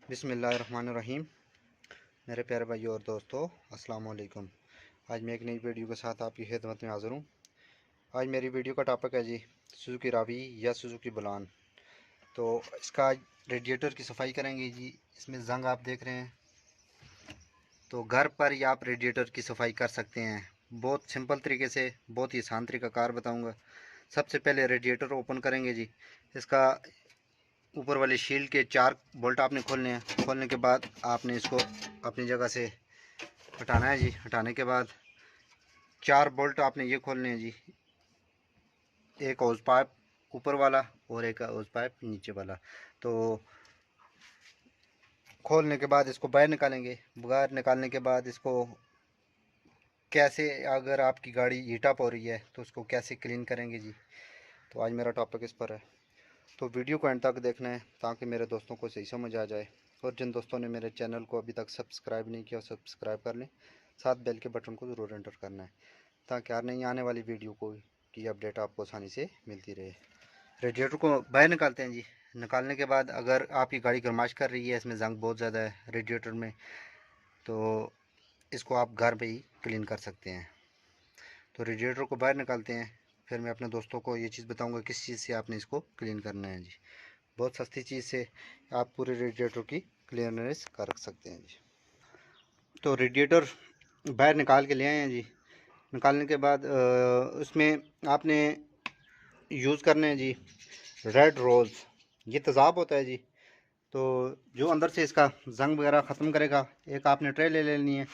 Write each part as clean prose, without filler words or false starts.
बिस्मिल्लाहिर्रहमानिर्रहीम। मेरे प्यारे भाइयों और दोस्तों, अस्सलाम वालेकुम। आज मैं एक नई वीडियो के साथ आपकी खिदमत में हाज़िर हूँ। आज मेरी वीडियो का टॉपिक है जी सुजुकी रावी या सुजुकी बलान। तो इसका आज रेडिएटर की सफाई करेंगे जी। इसमें जंग आप देख रहे हैं, तो घर पर ही आप रेडिएटर की सफाई कर सकते हैं। बहुत सिंपल तरीके से, बहुत ही आसान तरीक़ाकार बताऊँगा। सबसे पहले रेडिएटर ओपन करेंगे जी। इसका ऊपर वाले शील्ड के 4 बोल्ट आपने खोलने हैं। खोलने के बाद आपने इसको अपनी जगह से हटाना है जी। हटाने के बाद 4 बोल्ट आपने ये खोलने हैं जी। एक हॉज पाइप ऊपर वाला और एक हॉज पाइप नीचे वाला। तो खोलने के बाद इसको बाहर निकालेंगे। बाहर निकालने के बाद इसको कैसे, अगर आपकी गाड़ी हीट अप हो रही है तो उसको कैसे क्लीन करेंगे जी। तो आज मेरा टॉपिक इस पर है, तो वीडियो को एंड तक देखना है ताकि मेरे दोस्तों को सही समझ आ जाए। और जिन दोस्तों ने मेरे चैनल को अभी तक सब्सक्राइब नहीं किया, सब्सक्राइब कर लें। साथ बेल के बटन को ज़रूर एंटर करना है ताकि हर नई आने वाली वीडियो को की अपडेट आपको आसानी से मिलती रहे। रेडिएटर को बाहर निकालते हैं जी। निकालने के बाद अगर आपकी गाड़ी गर्माश कर रही है, इसमें जंग बहुत ज़्यादा है रेडिएटर में, तो इसको आप घर पे ही क्लीन कर सकते हैं। तो रेडिएटर को बाहर निकालते हैं। फिर मैं अपने दोस्तों को ये चीज़ बताऊंगा किस चीज़ से आपने इसको क्लीन करना है जी। बहुत सस्ती चीज़ से आप पूरे रेडिएटर की क्लीयरनेस कर सकते हैं जी। तो रेडिएटर बाहर निकाल के ले आए हैं जी। निकालने के बाद उसमें आपने यूज़ करने हैं जी रेड रोज़। ये तेज़ाब होता है जी, तो जो अंदर से इसका जंग वगैरह ख़त्म करेगा। एक आपने ट्रे ले लेनी है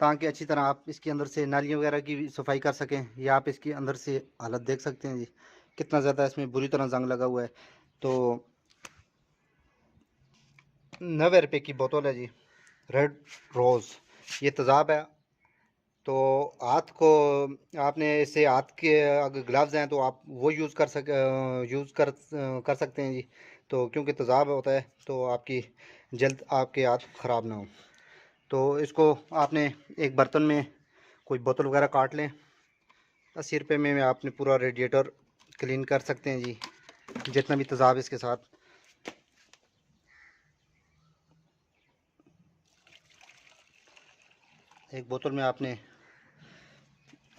ताकि अच्छी तरह आप इसके अंदर से नालियाँ वगैरह की भी सफाई कर सकें। या आप इसके अंदर से हालत देख सकते हैं जी, कितना ज़्यादा इसमें बुरी तरह जंग लगा हुआ है। तो 90 रुपये की बोतल है जी रेड रोज़। ये तेज़ाब है। तो हाथ को आपने इससे, हाथ के अगर ग्लव्स हैं तो आप वो यूज़ कर सकते हैं जी। तो क्योंकि तेज़ाब होता है तो आपकी जल्द आपके हाथ ख़राब ना हो। तो इसको आपने एक बर्तन में कोई बोतल वगैरह काट लें। 80 रुपये में आपने पूरा रेडिएटर क्लीन कर सकते हैं जी, जितना भी तेज़ाब इसके साथ। एक बोतल में आपने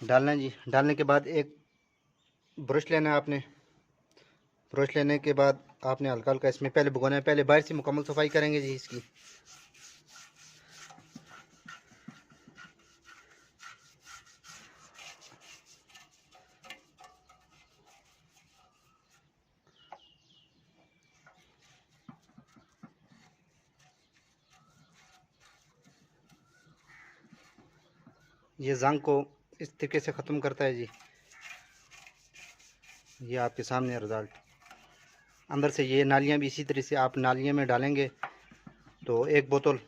डालना है जी। डालने के बाद एक ब्रश लेना है आपने। ब्रश लेने के बाद आपने हल्का हल्का इसमें पहले भुगोना है। पहले बाहर से मुकम्मल सफाई करेंगे जी इसकी। ये जंग को इस तरीके से ख़त्म करता है जी। ये आपके सामने है रिज़ल्ट। अंदर से ये नालियाँ भी इसी तरह से आप नालियाँ में डालेंगे। तो एक बोतल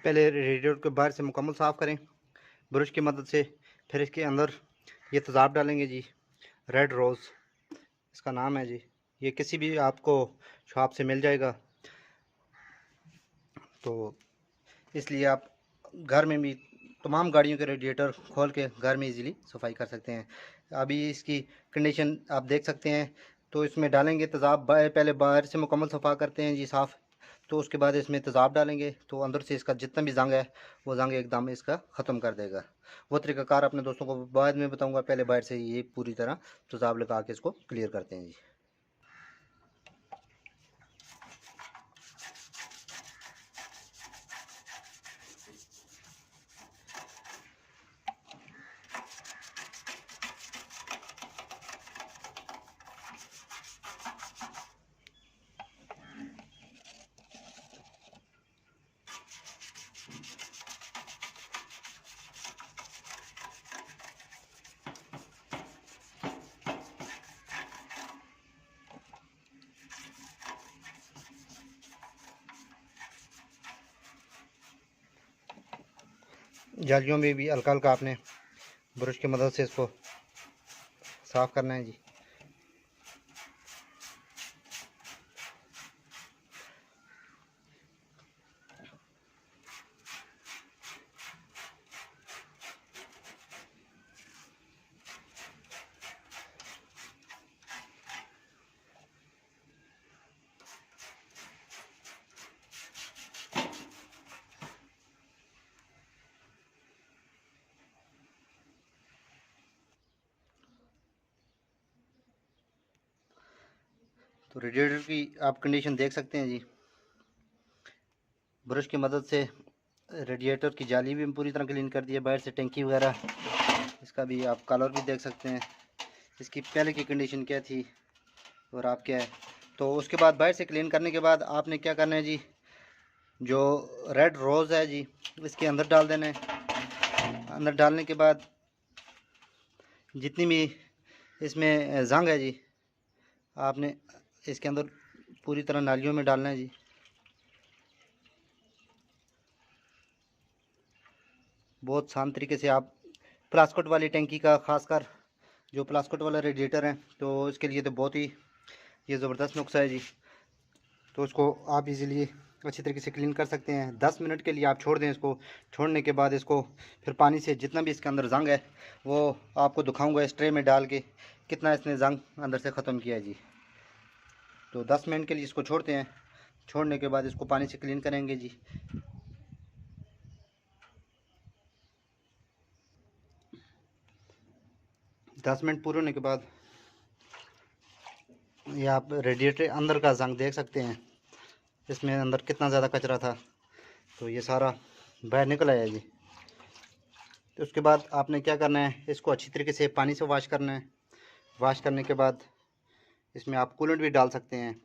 पहले रेडिएटर के बाहर से मुकम्मल साफ़ करें ब्रश की मदद से। फिर इसके अंदर ये तेज़ाब डालेंगे जी, रेड रोज़ इसका नाम है जी। ये किसी भी आपको शॉप से मिल जाएगा। तो इसलिए आप घर में भी तमाम गाड़ियों के रेडिएटर खोल के घर में इजीली सफाई कर सकते हैं। अभी इसकी कंडीशन आप देख सकते हैं। तो इसमें डालेंगे तेज़ाब, पहले बाहर से मुकम्मल सफ़ा करते हैं जी साफ़। तो उसके बाद इसमें तेज़ाब डालेंगे तो अंदर से इसका जितना भी जंग है वो जंग एकदम इसका ख़त्म कर देगा। वो तरीक़ाकार अपने दोस्तों को बाद में बताऊँगा। पहले बाहर से ये पूरी तरह तेज़ाब लगा के इसको क्लियर करते हैं जी। जालियों में भी हल्का हल्का आपने ब्रश की मदद से इसको साफ़ करना है जी। तो रेडिएटर की आप कंडीशन देख सकते हैं जी। ब्रश की मदद से रेडिएटर की जाली भी पूरी तरह क्लीन कर दी है, बाहर से टंकी वगैरह, इसका भी आप कलर भी देख सकते हैं, इसकी पहले की कंडीशन क्या थी और आप क्या है। तो उसके बाद बाहर से क्लीन करने के बाद आपने क्या करना है जी, जो रेड रोज़ है जी इसके अंदर डाल देना है। अंदर डालने के बाद जितनी भी इसमें जंग है जी, आपने इसके अंदर पूरी तरह नालियों में डालना है जी। बहुत शांत तरीके से आप प्लास्कोट वाली टंकी का, खासकर जो प्लास्कोट वाला रेडिएटर है, तो इसके लिए तो बहुत ही ये ज़बरदस्त नुस्खा है जी। तो उसको आप इजीली अच्छी तरीके से क्लीन कर सकते हैं। 10 मिनट के लिए आप छोड़ दें इसको। छोड़ने के बाद इसको फिर पानी से जितना भी इसके अंदर जंग है वो आपको दिखाऊंगा इस ट्रे में डाल के कितना इसने जंग अंदर से ख़त्म किया है जी। तो 10 मिनट के लिए इसको छोड़ते हैं। छोड़ने के बाद इसको पानी से क्लीन करेंगे जी। दस मिनट पूरे होने के बाद ये आप रेडिएटर अंदर का जंग देख सकते हैं, इसमें अंदर कितना ज़्यादा कचरा था, तो ये सारा बाहर निकल आया जी। तो उसके बाद आपने क्या करना है, इसको अच्छी तरीके से पानी से वॉश करना है। वॉश करने के बाद इसमें आप कूलेंट भी डाल सकते हैं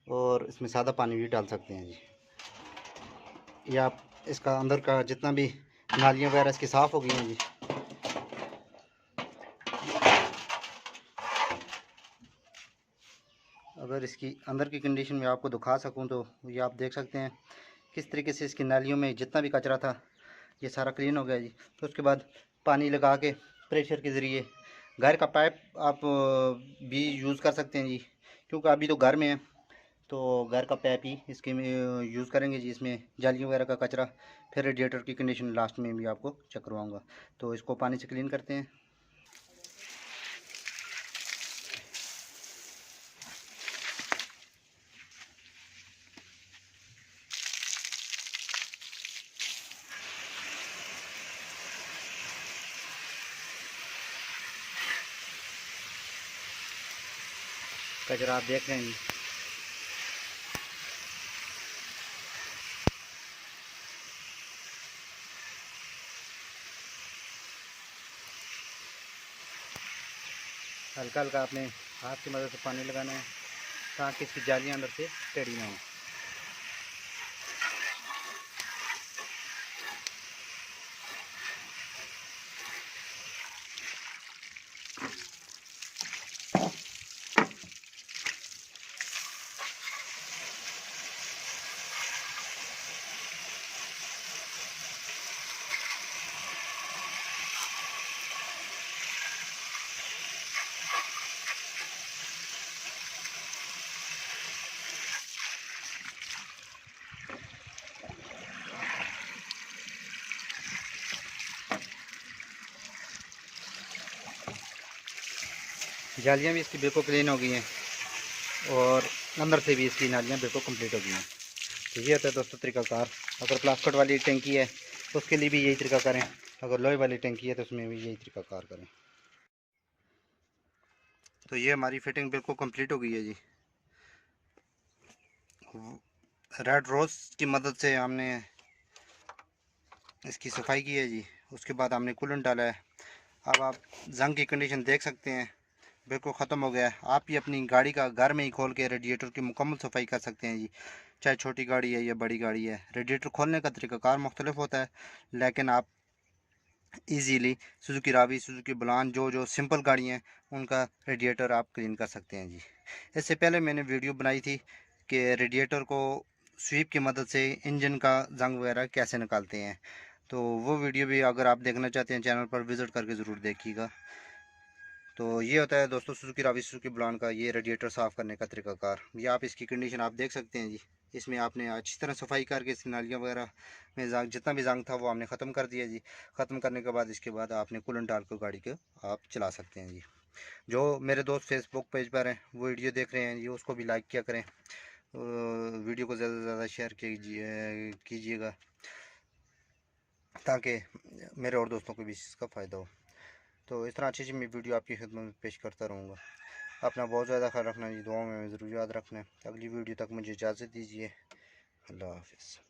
और इसमें सादा पानी भी डाल सकते हैं जी। या आप इसका अंदर का जितना भी नालियाँ वगैरह इसकी साफ़ हो गई हैं जी। अगर इसकी अंदर की कंडीशन में आपको दिखा सकूं तो ये आप देख सकते हैं किस तरीके से इसकी नालियों में जितना भी कचरा था ये सारा क्लीन हो गया जी। तो उसके बाद पानी लगा के प्रेशर के ज़रिए घर का पाइप आप भी यूज़ कर सकते हैं जी, क्योंकि अभी तो घर में है तो घर का पाइप ही इसके में यूज़ करेंगे जी। इसमें जालियों वगैरह का कचरा, फिर रेडिएटर की कंडीशन लास्ट में भी आपको चेक करवाऊँगा। तो इसको पानी से क्लीन करते हैं। कचरा आप देख रहे हैं जी। हल्का हल्का अपने हाथ की मदद से पानी लगाना है ताकि इसकी जालियाँ अंदर से टेढ़ी ना हो। जालियाँ भी इसकी बिल्कुल क्लीन हो गई हैं और अंदर से भी इसकी नालियाँ बिल्कुल कंप्लीट हो गई हैं। तो ये होता है दोस्तों तरीकाकार। अगर प्लास्टिक वाली टंकी है तो उसके लिए भी यही तरीका करें, अगर लोहे वाली टंकी है तो उसमें भी यही तरीकाकार करें। तो ये हमारी फिटिंग बिल्कुल कंप्लीट हो गई है जी। रेड रोज़ की मदद से हमने इसकी सफाई की है जी। उसके बाद हमने कूलेंट डाला है। अब आप जंग की कंडीशन देख सकते हैं, बिल्कुल ख़त्म हो गया है। आप ही अपनी गाड़ी का घर में ही खोल के रेडिएटर की मुकम्मल सफाई कर सकते हैं जी। चाहे छोटी गाड़ी है या बड़ी गाड़ी है, रेडिएटर खोलने का तरीकाकार मुख्तलिफ होता है, लेकिन आप इजीली सुजुकी रावी, सुजुकी बुलान, जो सिंपल गाड़ी हैं उनका रेडिएटर आप क्लीन कर सकते हैं जी। इससे पहले मैंने वीडियो बनाई थी कि रेडिएटर को स्वीप की मदद से इंजन का जंग वगैरह कैसे निकालते हैं। तो वो वीडियो भी अगर आप देखना चाहते हैं चैनल पर विज़िट करके ज़रूर देखिएगा। तो ये होता है दोस्तों सुजुकी रावी सुजुकी बुलान का ये रेडिएटर साफ़ करने का तरीकाकार। ये आप इसकी कंडीशन आप देख सकते हैं जी। इसमें आपने अच्छी तरह सफाई करके इस नालियाँ वगैरह में जांग जितना भी जांग था वो हमने ख़त्म कर दिया जी। ख़त्म करने के बाद इसके बाद आपने कूलेंट डाल कर गाड़ी को आप चला सकते हैं जी। जो मेरे दोस्त फेसबुक पेज पर हैं वो वीडियो देख रहे हैं जी, उसको भी लाइक किया करें, वीडियो को ज़्यादा से ज़्यादा शेयर कीजिएगा ताकि मेरे और दोस्तों को भी इसका फ़ायदा हो। तो इस तरह अच्छी अच्छी मैं वीडियो आपकी खिदमत में पेश करता रहूँगा। अपना बहुत ज़्यादा ख्याल रखना जी, दुआ में ज़रूर याद रखना। अगली वीडियो तक मुझे इजाज़त दीजिए। अल्लाह हाफ़िज़।